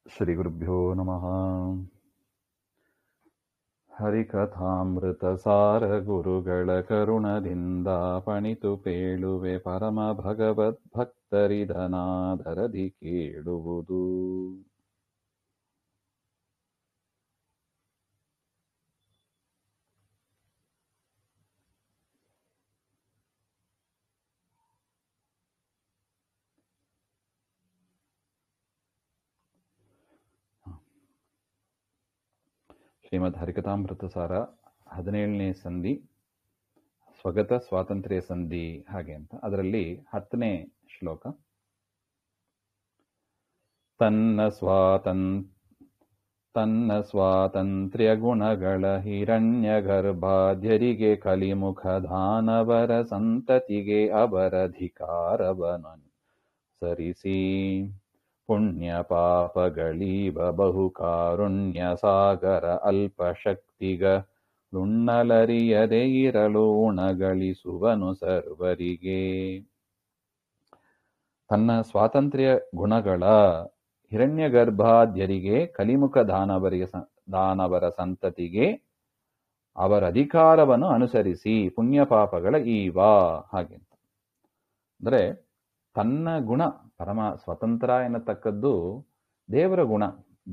ಶ್ರೀ ಗುರುಭ್ಯೋ ನಮಃ. ಹರಿಕಥಾಮೃತ ಸಾರ ಗುರುಗಳ ಕರುಣದಿಂದ ಪಣಿತು ಪೇಳುವೆ ಪರಮ ಭಗವದ್ ಭಕ್ತರಿದನಾದರದಿ ಕೇಳುವುದು. ಶ್ರೀಮದ್ ಹರಿಕಥಾಮೃತ ಸಾರ 17ನೇ ಸಂಧಿ ಸ್ವಗತ ಸ್ವಾತಂತ್ರ್ಯ ಸಂಧಿ ಹಾಗೆ ಅಂತ. ಅದರಲ್ಲಿ 10ನೇ ಶ್ಲೋಕ. ತನ್ನ ಸ್ವಾತಂತ್ರ್ಯ ಗುಣಗಳ ಹಿರಣ್ಯ ಗರ್ಭಾಧ್ಯರಿಗೆ ಕಲಿಮುಖ ದಾನವರ ಸಂತತಿಗೆ ಅವರಧಿಕಾರವನು ಸರಿಸಿ ಪುಣ್ಯ ಪಾಪಗಳೀವ ಬಹುಕಾರುಣ್ಯ ಸಾಗರ ಅಲ್ಪಶಕ್ತಿಗ ನುಣ್ಣಲರಿಯದೆ ಇರಲು ಉಣಗಳಿಸುವನು ಸರ್ವರಿಗೆ. ತನ್ನ ಸ್ವಾತಂತ್ರ್ಯ ಗುಣಗಳ ಹಿರಣ್ಯ ಗರ್ಭಾದ್ಯರಿಗೆ ಕಲಿಮುಖ ದಾನವರ ಸಂತತಿಗೆ ಅವರ ಅಧಿಕಾರವನ್ನು ಅನುಸರಿಸಿ ಪುಣ್ಯ ಪಾಪಗಳ ಈವ ಹಾಗೆ ಅಂತ. ಅಂದರೆ ತನ್ನ ಗುಣ ಪರಮ ಸ್ವತಂತ್ರ ಎನ್ನತಕ್ಕದ್ದು ದೇವರ ಗುಣ.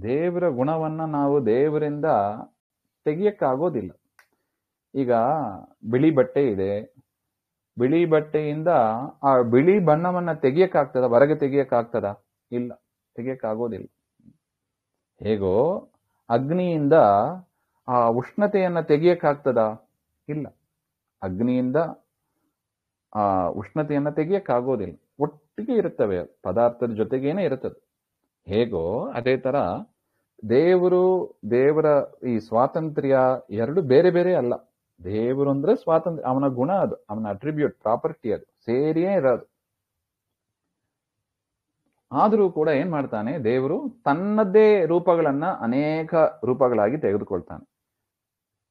ದೇವರ ಗುಣವನ್ನ ನಾವು ದೇವರಿಂದ ತೆಗಿಯಕ್ಕಾಗೋದಿಲ್ಲ. ಈಗ ಬಿಳಿ ಬಟ್ಟೆ ಇದೆ, ಬಿಳಿ ಬಟ್ಟೆಯಿಂದ ಆ ಬಿಳಿ ಬಣ್ಣವನ್ನ ತೆಗಿಯಕ್ಕಾಗ್ತದ? ಹೊರಗೆ ತೆಗಿಯಕ್ಕಾಗ್ತದ? ಇಲ್ಲ, ತೆಗಿಯಕ್ಕಾಗೋದಿಲ್ಲ. ಹೇಗೋ ಅಗ್ನಿಯಿಂದ ಆ ಉಷ್ಣತೆಯನ್ನ ತೆಗಿಯಕ್ಕಾಗ್ತದ? ಇಲ್ಲ, ಅಗ್ನಿಯಿಂದ ಆ ಉಷ್ಣತೆಯನ್ನ ತೆಗಿಯಕ್ಕಾಗೋದಿಲ್ಲ. ಒಟ್ಟಿಗೆ ಇರುತ್ತವೆ, ಪದಾರ್ಥದ ಜೊತೆಗೇನೆ ಇರುತ್ತದೆ. ಹೇಗೋ ಅದೇ ತರ ದೇವರ ಈ ಸ್ವಾತಂತ್ರ್ಯ ಎರಡು ಬೇರೆ ಬೇರೆ ಅಲ್ಲ. ದೇವರು ಅಂದ್ರೆ ಸ್ವಾತಂತ್ರ್ಯ, ಅವನ ಗುಣ ಅದು, ಅವನ ಅಟ್ರಿಬ್ಯೂಟ್, ಪ್ರಾಪರ್ಟಿ, ಅದು ಸೇರಿಯೇ ಇರೋದು. ಆದರೂ ಕೂಡ ಏನ್ ಮಾಡ್ತಾನೆ ದೇವರು? ತನ್ನದೇ ರೂಪಗಳನ್ನ ಅನೇಕ ರೂಪಗಳಾಗಿ ತೆಗೆದುಕೊಳ್ತಾನೆ.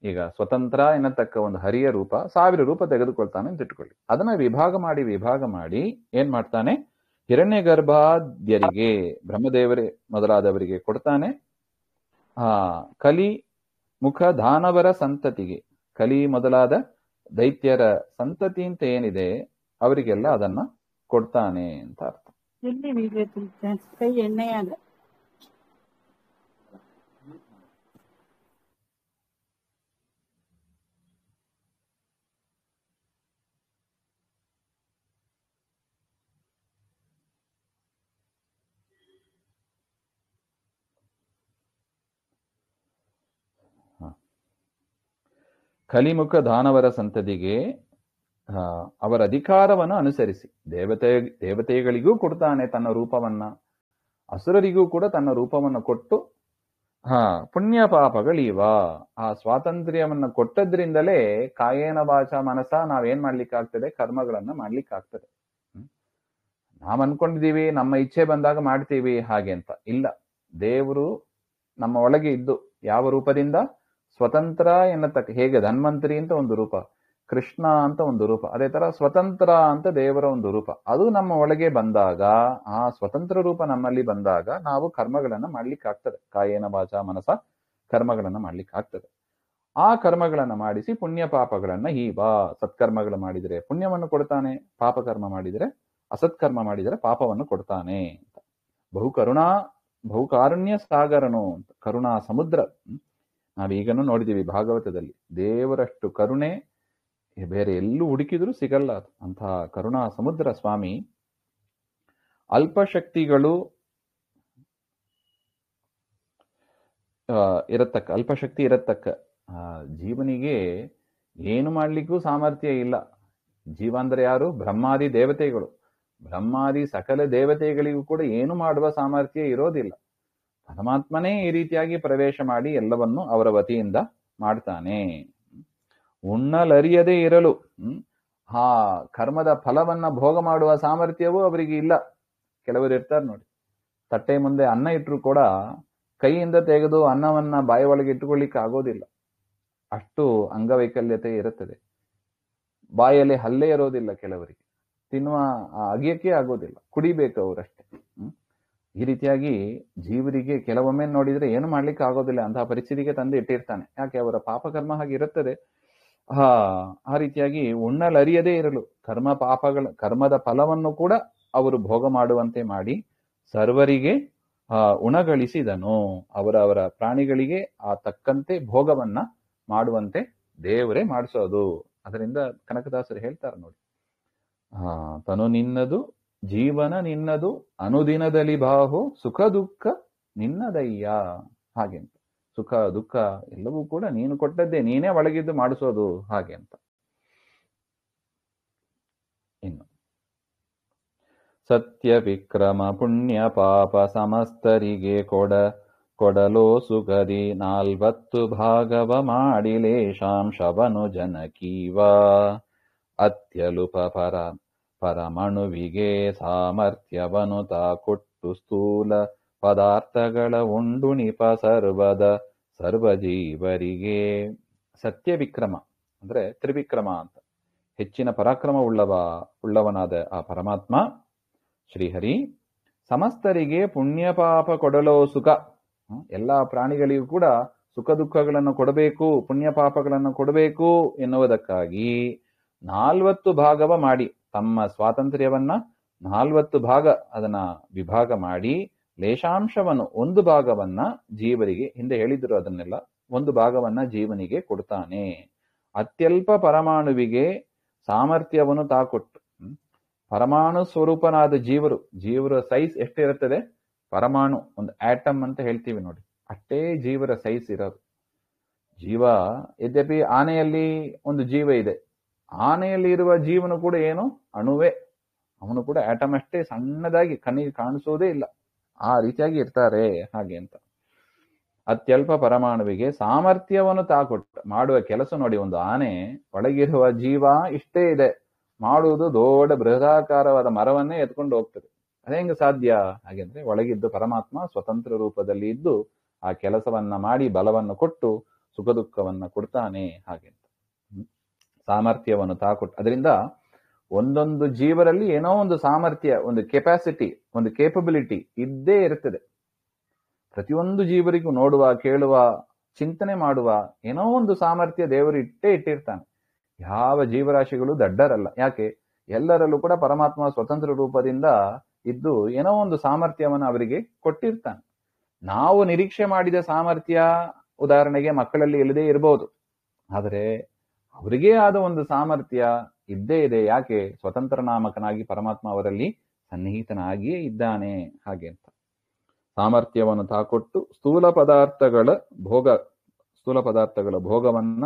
ಈಗ ಸ್ವತಂತ್ರ ಎನ್ನತಕ್ಕ ಒಂದು ಹರಿಯ ರೂಪ 1000 ರೂಪ ತೆಗೆದುಕೊಳ್ತಾನೆ ಅಂತ ಇಟ್ಕೊಳ್ಳಿ. ಅದನ್ನ ವಿಭಾಗ ಮಾಡಿ ಏನ್ ಮಾಡ್ತಾನೆ? ಹಿರಣ್ಯ ಗರ್ಭಾದ್ಯರಿಗೆ, ಬ್ರಹ್ಮದೇವರೇ ಮೊದಲಾದವರಿಗೆ ಕೊಡ್ತಾನೆ. ಕಲಿ ಮುಖ ದಾನವರ ಸಂತತಿಗೆ, ಕಲಿ ಮೊದಲಾದ ದೈತ್ಯರ ಸಂತತಿ ಅಂತ ಏನಿದೆ ಅವರಿಗೆಲ್ಲ ಅದನ್ನ ಕೊಡ್ತಾನೆ ಅಂತ ಅರ್ಥ. ಕೈ ಎಣ್ಣೆಯಾಗ ಕಲಿಮುಖ ದಾನವರ ಸಂತತಿಗೆ ಅವರ ಅಧಿಕಾರವನ್ನು ಅನುಸರಿಸಿ ದೇವತೆಗಳಿಗೂ ಕೊಡ್ತಾನೆ ತನ್ನ ರೂಪವನ್ನ, ಅಸುರರಿಗೂ ಕೂಡ ತನ್ನ ರೂಪವನ್ನು ಕೊಟ್ಟು ಪುಣ್ಯ ಪಾಪಗಳೀವ. ಆ ಸ್ವಾತಂತ್ರ್ಯವನ್ನ ಕೊಟ್ಟದ್ರಿಂದಲೇ ಕಾಯೇನ ವಾಚ ಮನಸ ನಾವೇನ್ ಮಾಡ್ಲಿಕ್ಕಾಗ್ತದೆ? ಕರ್ಮಗಳನ್ನ ಮಾಡ್ಲಿಕ್ಕಾಗ್ತದೆ. ನಾವ್ ಅನ್ಕೊಂಡಿದೀವಿ ನಮ್ಮ ಇಚ್ಛೆ ಬಂದಾಗ ಮಾಡ್ತೀವಿ ಹಾಗೆ ಅಂತ. ಇಲ್ಲ, ದೇವರು ನಮ್ಮ ಒಳಗೆ ಇದ್ದು ಯಾವ ರೂಪದಿಂದ? ಸ್ವತಂತ್ರ ಎನ್ನತಕ್ಕ, ಹೇಗೆ ಧನ್ವಂತರಿ ಅಂತ ಒಂದು ರೂಪ, ಕೃಷ್ಣ ಅಂತ ಒಂದು ರೂಪ, ಅದೇ ತರ ಸ್ವತಂತ್ರ ಅಂತ ದೇವರ ಒಂದು ರೂಪ, ಅದು ನಮ್ಮ ಒಳಗೆ ಬಂದಾಗ, ಆ ಸ್ವತಂತ್ರ ರೂಪ ನಮ್ಮಲ್ಲಿ ಬಂದಾಗ ನಾವು ಕರ್ಮಗಳನ್ನ ಮಾಡ್ಲಿಕ್ಕಾಗ್ತದೆ. ಕಾಯೇನ ವಾಚ ಮನಸ ಕರ್ಮಗಳನ್ನ ಮಾಡ್ಲಿಕ್ಕಾಗ್ತದೆ. ಆ ಕರ್ಮಗಳನ್ನ ಮಾಡಿಸಿ ಪುಣ್ಯ ಪಾಪಗಳನ್ನ ಸತ್ಕರ್ಮಗಳು ಮಾಡಿದರೆ ಪುಣ್ಯವನ್ನು ಕೊಡ್ತಾನೆ, ಪಾಪಕರ್ಮ ಮಾಡಿದರೆ ಅಸತ್ಕರ್ಮ ಮಾಡಿದರೆ ಪಾಪವನ್ನು ಕೊಡ್ತಾನೆ ಅಂತ. ಬಹುಕಾರುಣ್ಯ ಸಾಗರನು ಅಂತ, ಕರುಣಾ ಸಮುದ್ರ. ನಾವೀಗನೂ ನೋಡಿದೀವಿ ಭಾಗವತದಲ್ಲಿ, ದೇವರಷ್ಟು ಕರುಣೆ ಬೇರೆ ಎಲ್ಲೂ ಹುಡುಕಿದ್ರು ಸಿಗಲ್ಲ. ಅಂತಹ ಕರುಣಾ ಸಮುದ್ರ ಸ್ವಾಮಿ. ಅಲ್ಪಶಕ್ತಿಗಳು ಅಲ್ಪಶಕ್ತಿ ಇರತಕ್ಕ ಜೀವನಿಗೆ ಏನು ಮಾಡ್ಲಿಕ್ಕೂ ಸಾಮರ್ಥ್ಯ ಇಲ್ಲ. ಜೀವ ಅಂದ್ರೆ ಯಾರು? ಬ್ರಹ್ಮಾದಿ ದೇವತೆಗಳು. ಬ್ರಹ್ಮಾದಿ ಸಕಲ ದೇವತೆಗಳಿಗೂ ಕೂಡ ಏನು ಮಾಡುವ ಸಾಮರ್ಥ್ಯ ಇರೋದಿಲ್ಲ. ಪರಮಾತ್ಮನೇ ಈ ರೀತಿಯಾಗಿ ಪ್ರವೇಶ ಮಾಡಿ ಎಲ್ಲವನ್ನು ಅವರ ವತಿಯಿಂದ ಮಾಡ್ತಾನೆ. ಉಣ್ಣಲರಿಯದೇ ಇರಲು, ಆ ಕರ್ಮದ ಫಲವನ್ನ ಭೋಗ ಮಾಡುವ ಸಾಮರ್ಥ್ಯವೂ ಅವರಿಗೆ ಇಲ್ಲ. ಕೆಲವರು ಇರ್ತಾರೆ ನೋಡಿ, ತಟ್ಟೆ ಮುಂದೆ ಅನ್ನ ಇಟ್ಟರು ಕೂಡ ಕೈಯಿಂದ ತೆಗೆದು ಅನ್ನವನ್ನ ಬಾಯಿ ಒಳಗೆ ಇಟ್ಟುಕೊಳ್ಳಿಕ್ಕೆ ಆಗೋದಿಲ್ಲ, ಅಷ್ಟು ಅಂಗವೈಕಲ್ಯತೆ ಇರುತ್ತದೆ. ಬಾಯಲ್ಲಿ ಹಲ್ಲೆ ಇರೋದಿಲ್ಲ ಕೆಲವರಿಗೆ, ತಿನ್ನುವ ಅಗಿಯಕ್ಕೆ ಆಗೋದಿಲ್ಲ, ಕುಡಿಬೇಕು ಅವರಷ್ಟೇ. ಈ ರೀತಿಯಾಗಿ ಜೀವರಿಗೆ ಕೆಲವೊಮ್ಮೆ ನೋಡಿದ್ರೆ ಏನು ಮಾಡ್ಲಿಕ್ಕೆ ಆಗೋದಿಲ್ಲ, ಅಂತಹ ಪರಿಸ್ಥಿತಿಗೆ ತಂದು ಇಟ್ಟಿರ್ತಾನೆ. ಯಾಕೆ? ಅವರ ಪಾಪಕರ್ಮ ಹಾಗೆ ಇರುತ್ತದೆ. ಆ ರೀತಿಯಾಗಿ ಉಣ್ಣಲರಿಯದೇ ಇರಲು ಕರ್ಮದ ಫಲವನ್ನು ಕೂಡ ಅವರು ಭೋಗ ಮಾಡುವಂತೆ ಮಾಡಿ ಸರ್ವರಿಗೆ ಉಣಗಳಿಸಿದನು. ಅವರ ಪ್ರಾಣಿಗಳಿಗೆ ಆ ತಕ್ಕಂತೆ ಭೋಗವನ್ನ ಮಾಡುವಂತೆ ದೇವರೇ ಮಾಡಿಸೋದು. ಅದರಿಂದ ಕನಕದಾಸರು ಹೇಳ್ತಾರೆ ನೋಡಿ, ತನು ನಿನ್ನದು ಜೀವನ ನಿನ್ನದು ಅನುದಿನದಲ್ಲಿ ಬಾಹು ಸುಖ ದುಃಖ ನಿನ್ನದಯ್ಯ. ಹಾಗೆ ಅಂತ ಸುಖ ದುಃಖ ಎಲ್ಲವೂ ಕೂಡ ನೀನು ಕೊಟ್ಟದ್ದೇ, ನೀನೇ ಒಳಗಿದ್ದು ಮಾಡಿಸೋದು ಹಾಗೆ ಅಂತ. ಇನ್ನು ಸತ್ಯ ವಿಕ್ರಮ ಪುಣ್ಯ ಪಾಪ ಸಮಸ್ತರಿಗೆ ಕೊಡಲೋ ಸುಖದಿ 40 ಭಾಗವ ಮಾಡಿ ಲೇಷಾಂಶವನು ಜನಕೀವ. ಅತ್ಯಲುಪ ಪರಮಣುವಿಗೆ ಸಾಮರ್ಥ್ಯವನು ತಾ ಕೊಟ್ಟು ಸ್ಥೂಲ ಪದಾರ್ಥಗಳ ಉಂಡುಣಿಪ ಸರ್ವಜೀವರಿಗೆ. ಸತ್ಯವಿಕ್ರಮ ಅಂದ್ರೆ ತ್ರಿವಿಕ್ರಮ ಅಂತ, ಹೆಚ್ಚಿನ ಪರಾಕ್ರಮ ಉಳ್ಳವನಾದ ಆ ಪರಮಾತ್ಮ ಶ್ರೀಹರಿ ಸಮಸ್ತರಿಗೆ ಪುಣ್ಯ ಪಾಪ ಕೊಡಲೋ ಸುಖ. ಎಲ್ಲಾ ಪ್ರಾಣಿಗಳಿಗೂ ಕೂಡ ಸುಖ ದುಃಖಗಳನ್ನು ಕೊಡಬೇಕು, ಪುಣ್ಯ ಪಾಪಗಳನ್ನು ಕೊಡಬೇಕು ಎನ್ನುವುದಕ್ಕಾಗಿ 40 ಭಾಗವ ಮಾಡಿ, ತಮ್ಮ ಸ್ವಾತಂತ್ರ್ಯವನ್ನ 40 ಭಾಗ ಅದನ್ನ ವಿಭಾಗ ಮಾಡಿ ಲೇಷಾಂಶವನ್ನು 1 ಭಾಗವನ್ನ ಜೀವರಿಗೆ, ಹಿಂದೆ ಹೇಳಿದ್ರು ಅದನ್ನೆಲ್ಲ, 1 ಭಾಗವನ್ನ ಜೀವನಿಗೆ ಕೊಡ್ತಾನೆ. ಅತ್ಯಲ್ಪ ಪರಮಾಣುವಿಗೆ ಸಾಮರ್ಥ್ಯವನ್ನು ತಾಕೊಟ್ಟು. ಪರಮಾಣು ಸ್ವರೂಪನಾದ ಜೀವರ ಸೈಜ್ ಎಷ್ಟಿರುತ್ತದೆ? ಪರಮಾಣು, ಒಂದು ಆಟಮ್ ಅಂತ ಹೇಳ್ತೀವಿ ನೋಡಿ, ಅಷ್ಟೇ ಜೀವರ ಸೈಜ್ ಇರೋದು. ಜೀವ ಯದ್ಯಪಿ ಆನೆಯಲ್ಲಿ ಒಂದು ಜೀವ ಇದೆ, ಆನೆಯಲ್ಲಿ ಇರುವ ಜೀವನು ಕೂಡ ಏನು ಅಣುವೆ, ಅವನು ಕೂಡ ಆಟಮ್ ಅಷ್ಟೇ, ಸಣ್ಣದಾಗಿ ಕಣ್ಣಿಗೆ ಕಾಣಿಸೋದೇ ಇಲ್ಲ, ಆ ರೀತಿಯಾಗಿ ಇರ್ತಾರೆ ಹಾಗೆ ಅಂತ. ಅತ್ಯಲ್ಪ ಪರಮಾಣುವಿಗೆ ಸಾಮರ್ಥ್ಯವನ್ನು ತಾಕೊಟ್ಟು ಮಾಡುವ ಕೆಲಸ ನೋಡಿ. ಒಂದು ಆನೆ ಒಳಗಿರುವ ಜೀವ ಇಷ್ಟೇ ಇದೆ, ಮಾಡುವುದು ದೊಡ್ಡ ಬೃಹದಾಕಾರವಾದ ಮರವನ್ನೇ ಎತ್ಕೊಂಡು ಹೋಗ್ತದೆ. ಅದೇಂಗ ಸಾಧ್ಯ? ಹಾಗೆಂದ್ರೆ ಒಳಗಿದ್ದು ಪರಮಾತ್ಮ ಸ್ವತಂತ್ರ ರೂಪದಲ್ಲಿ ಇದ್ದು ಆ ಕೆಲಸವನ್ನ ಮಾಡಿ ಬಲವನ್ನು ಕೊಟ್ಟು ಸುಖ ದುಃಖವನ್ನ ಕೊಡ್ತಾನೆ ಹಾಗೆ ಅಂತ. ಸಾಮರ್ಥ್ಯವನ್ನು ತಾಕೊಟ್ಟು, ಅದರಿಂದ ಒಂದೊಂದು ಜೀವರಲ್ಲಿ ಏನೋ ಒಂದು ಸಾಮರ್ಥ್ಯ, ಒಂದು ಕೆಪಾಸಿಟಿ, ಒಂದು ಕೇಪಬಿಲಿಟಿ ಇದ್ದೇ ಇರ್ತದೆ. ಪ್ರತಿಯೊಂದು ಜೀವರಿಗೂ ನೋಡುವ, ಕೇಳುವ, ಚಿಂತನೆ ಮಾಡುವ ಏನೋ ಒಂದು ಸಾಮರ್ಥ್ಯ ದೇವರು ಇಟ್ಟಿರ್ತಾನೆ. ಯಾವ ಜೀವರಾಶಿಗಳು ದಡ್ಡರಲ್ಲ. ಯಾಕೆ? ಎಲ್ಲರಲ್ಲೂ ಕೂಡ ಪರಮಾತ್ಮ ಸ್ವತಂತ್ರ ರೂಪದಿಂದ ಇದ್ದು ಏನೋ ಒಂದು ಸಾಮರ್ಥ್ಯವನ್ನು ಅವರಿಗೆ ಕೊಟ್ಟಿರ್ತಾನೆ. ನಾವು ನಿರೀಕ್ಷೆ ಮಾಡಿದ ಸಾಮರ್ಥ್ಯ ಉದಾಹರಣೆಗೆ ಮಕ್ಕಳಲ್ಲಿ ಇಲ್ಲದೆ ಇರಬಹುದು, ಆದರೆ ಅವರಿಗೇ ಆದ ಒಂದು ಸಾಮರ್ಥ್ಯ ಇದ್ದೇ ಇದೆ. ಯಾಕೆ? ಸ್ವತಂತ್ರ ನಾಮಕನಾಗಿ ಪರಮಾತ್ಮ ಅವರಲ್ಲಿ ಸನ್ನಿಹಿತನಾಗಿಯೇ ಇದ್ದಾನೆ ಹಾಗೆ ಅಂತ. ಸಾಮರ್ಥ್ಯವನ್ನು ತಾಕೊಟ್ಟು ಸ್ಥೂಲ ಪದಾರ್ಥಗಳ ಭೋಗವನ್ನ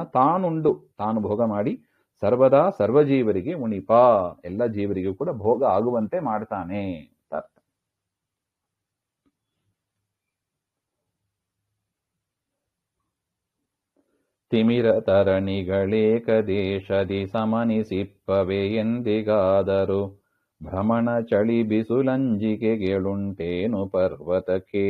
ತಾನು ಭೋಗ ಮಾಡಿ ಸರ್ವದಾ ಸರ್ವಜೀವರಿಗೆ ಉಣಿಪ, ಎಲ್ಲ ಜೀವರಿಗೂ ಕೂಡ ಭೋಗ ಆಗುವಂತೆ ಮಾಡ್ತಾನೆ ಅಂತ ಅರ್ಥ. ತಿಮಿರ ತರಣಿಗಳೇಕದೇಶದಿ ಸಮನಿಸಿಪ್ಪವೆ ಎಂದಿಗಾದರು ಭ್ರಮಣ ಚಳಿ ಬಿಸುಲಂಜಿಕೆಗೆಳುಂಟೇನು ಪರ್ವತಕ್ಕೆ.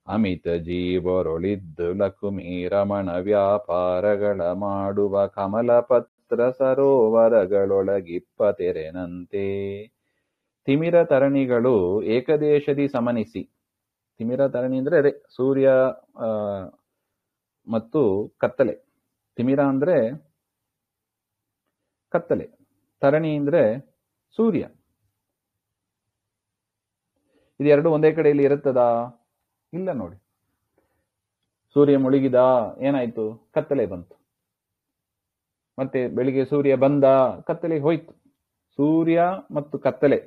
ಅಮಿತ ಜೀವರೊಳಿದ್ದು ಲಕುಮಿ ರಮಣ ವ್ಯಾಪಾರಗಳ ಮಾಡುವ ಕಮಲಪತ್ರ ಸರೋವರಗಳೊಳಗಿಪ್ಪ ತೆರೆನಂತೆ. ತಿಮಿರ ತರಣಿಗಳು ಏಕದೇಶದಿ ಸಮನಿಸಿ. ತಿಮಿರ ತರಣಿ ಅಂದ್ರೆ ಅದೇ ಸೂರ್ಯ ಮತ್ತು ಕತ್ತಲೆ. ತಿಮಿರ ಅಂದ್ರೆ ಕತ್ತಲೆ, ತರಣಿ ಅಂದ್ರೆ ಸೂರ್ಯ. ಇದೆರಡು ಒಂದೇ ಕಡೆಯಲ್ಲಿ ಇರುತ್ತದಾ? ಇಲ್ಲ ನೋಡಿ. ಸೂರ್ಯ ಮುಳುಗಿದ, ಏನಾಯ್ತು? ಕತ್ತಲೆ ಬಂತು. ಮತ್ತೆ ಬೆಳಿಗ್ಗೆ ಸೂರ್ಯ ಬಂದ, ಕತ್ತಲೆ ಹೋಯ್ತು. ಸೂರ್ಯ ಮತ್ತು ಕತ್ತಲೆ,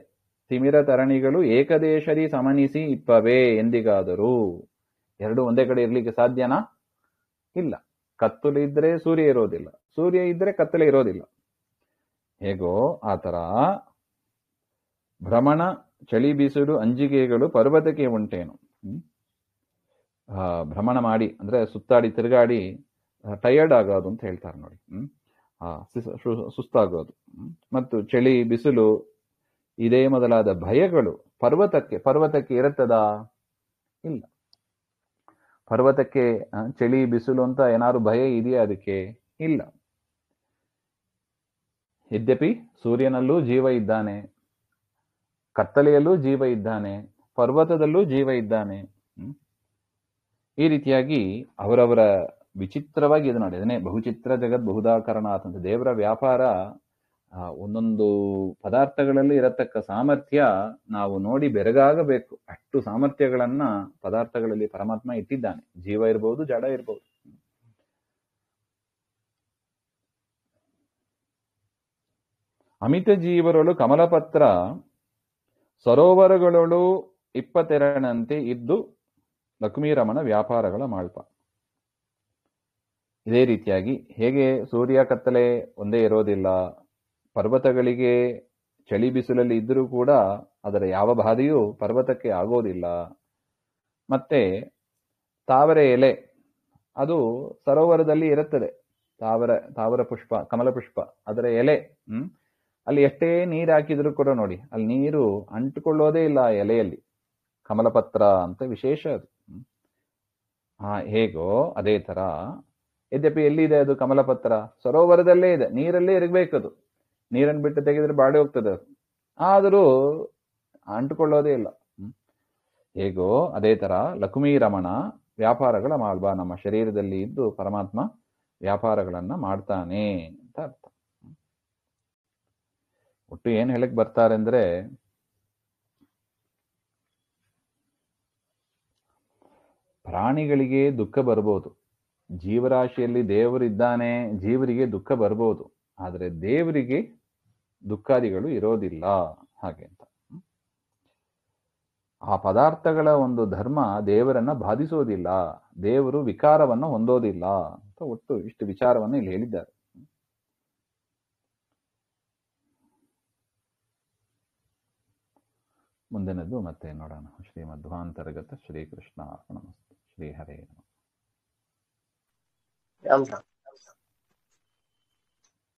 ತಿಮಿರ ತರಣಿಗಳು ಏಕದೇಶದಿ ಸಮನಿಸಿ ಇಪ್ಪವೇ ಎಂದಿಗಾದರೂ. ಎರಡು ಒಂದೇ ಕಡೆ ಇರ್ಲಿಕ್ಕೆ ಸಾಧ್ಯನಾ? ಇಲ್ಲ. ಕತ್ತಲೆ ಇದ್ರೆ ಸೂರ್ಯ ಇರೋದಿಲ್ಲ, ಸೂರ್ಯ ಇದ್ರೆ ಕತ್ತಲೆ ಇರೋದಿಲ್ಲ. ಹೇಗೋ ಆತರ ಭ್ರಮಣ ಚಳಿ ಬಿಸಿಲು ಅಂಜಿಕೆಗಳು ಪರ್ವತಕ್ಕೆ ಉಂಟೇನು. ಭ್ರಮಣ ಮಾಡಿ ಅಂದ್ರೆ ಸುತ್ತಾಡಿ ತಿರುಗಾಡಿ ಟಯರ್ಡ್ ಆಗೋದು ಅಂತ ಹೇಳ್ತಾರೆ ನೋಡಿ. ಸುಸ್ತಾಗೋದು ಮತ್ತು ಚಳಿ ಬಿಸಿಲು ಇದೇ ಮೊದಲಾದ ಭಯಗಳು ಪರ್ವತಕ್ಕೆ ಇರುತ್ತದಾ? ಇಲ್ಲ. ಪರ್ವತಕ್ಕೆ ಚಳಿ ಬಿಸಿಲು ಅಂತ ಏನಾದ್ರು ಭಯ ಇದೆಯಾ? ಅದಕ್ಕೆ ಇಲ್ಲ. ಯದ್ಯಪಿ ಸೂರ್ಯನಲ್ಲೂ ಜೀವ ಇದ್ದಾನೆ, ಕತ್ತಲೆಯಲ್ಲೂ ಜೀವ ಇದ್ದಾನೆ, ಪರ್ವತದಲ್ಲೂ ಜೀವ ಇದ್ದಾನೆ. ಈ ರೀತಿಯಾಗಿ ಅವರವರ ವಿಚಿತ್ರವಾಗಿ ಇದು ನೋಡಿ, ಅದನ್ನೇ ಬಹುಚಿತ್ರ ಜಗತ್ ಬಹುದಾಕರಣಾತ್ ಅಂತ. ದೇವರ ವ್ಯಾಪಾರ ಒಂದೊಂದು ಪದಾರ್ಥಗಳಲ್ಲಿ ಇರತಕ್ಕ ಸಾಮರ್ಥ್ಯ ನಾವು ನೋಡಿ ಬೆರಗಾಗಬೇಕು. ಅಷ್ಟು ಸಾಮರ್ಥ್ಯಗಳನ್ನ ಪದಾರ್ಥಗಳಲ್ಲಿ ಪರಮಾತ್ಮ ಇಟ್ಟಿದ್ದಾನೆ. ಜೀವ ಇರ್ಬೋದು, ಜಡ ಇರ್ಬೋದು. ಅಮಿತ ಜೀವರೊಳು ಕಮಲಪತ್ರ ಸರೋವರಗಳೊಳು 22 ಇದ್ದು ಲಕ್ಷ್ಮೀರಮಣ ವ್ಯಾಪಾರಗಳ ಮಾಳ್ಪ. ಇದೇ ರೀತಿಯಾಗಿ ಹೇಗೆ ಸೂರ್ಯ ಕತ್ತಲೆ ಒಂದೇ ಇರೋದಿಲ್ಲ, ಪರ್ವತಗಳಿಗೆ ಚಳಿ ಬಿಸಿಲಲ್ಲಿ ಇದ್ದರೂ ಕೂಡ ಅದರ ಯಾವ ಬಾಧೆಯೂ ಪರ್ವತಕ್ಕೆ ಆಗೋದಿಲ್ಲ. ಮತ್ತೆ ತಾವರೆ ಎಲೆ ಅದು ಸರೋವರದಲ್ಲಿ ಇರುತ್ತದೆ. ತಾವರ ಪುಷ್ಪ, ಕಮಲ ಪುಷ್ಪ, ಅದರ ಎಲೆ ಅಲ್ಲಿ ಎಷ್ಟೇ ನೀರು ಹಾಕಿದ್ರು ಕೂಡ ನೋಡಿ, ಅಲ್ಲಿ ನೀರು ಅಂಟುಕೊಳ್ಳೋದೇ ಇಲ್ಲ ಆ ಎಲೆಯಲ್ಲಿ. ಕಮಲಪತ್ರ ಅಂತ ವಿಶೇಷ ಅದು. ಹೇಗೋ ಅದೇ ತರ, ಯದ್ಯಪಿ ಎಲ್ಲಿದೆ ಅದು ಕಮಲಪತ್ರ? ಸರೋವರದಲ್ಲೇ ಇದೆ, ನೀರಲ್ಲೇ ಇರಬೇಕದು. ನೀರನ್ನು ಬಿಟ್ಟು ತೆಗೆದ್ರೆ ಬಾಡಿ ಹೋಗ್ತದೆ ಅದು, ಆದರೂ ಅಂಟುಕೊಳ್ಳೋದೇ ಇಲ್ಲ. ಹೇಗೋ ಅದೇ ತರ ಲಕ್ಷ್ಮೀ ರಮಣ ವ್ಯಾಪಾರಗಳ ಮಾಳ್ಬಾ, ನಮ್ಮ ಶರೀರದಲ್ಲಿ ಇದ್ದು ಪರಮಾತ್ಮ ವ್ಯಾಪಾರಗಳನ್ನ ಮಾಡ್ತಾನೆ ಅಂತ ಅರ್ಥ. ಒಟ್ಟು ಏನ್ ಹೇಳಕ್ ಬರ್ತಾರೆ ಅಂದ್ರೆ, ಪ್ರಾಣಿಗಳಿಗೆ ದುಃಖ ಬರ್ಬೋದು, ಜೀವರಾಶಿಯಲ್ಲಿ ದೇವರಿದ್ದಾನೆ, ಜೀವರಿಗೆ ದುಃಖ ಬರ್ಬೋದು, ಆದರೆ ದೇವರಿಗೆ ದುಃಖಾದಿಗಳು ಇರೋದಿಲ್ಲ ಹಾಗೆ ಅಂತ. ಆ ಪದಾರ್ಥಗಳ ಒಂದು ಧರ್ಮ ದೇವರನ್ನ ಬಾಧಿಸೋದಿಲ್ಲ, ದೇವರು ವಿಕಾರವನ್ನ ಹೊಂದೋದಿಲ್ಲ ಅಂತ ಒಟ್ಟು ಇಷ್ಟು ವಿಚಾರವನ್ನು ಇಲ್ಲಿ ಹೇಳಿದ್ದಾರೆ. ಮುಂದಿನದು ಮತ್ತೆ ನೋಡೋಣ. ಶ್ರೀಮಧ್ವಾಂತರ್ಗತ ಶ್ರೀಕೃಷ್ಣ ಅರ್ಪಣಮಸ್ತು. ಶ್ರೀ ಹರೇ ನಮಃ.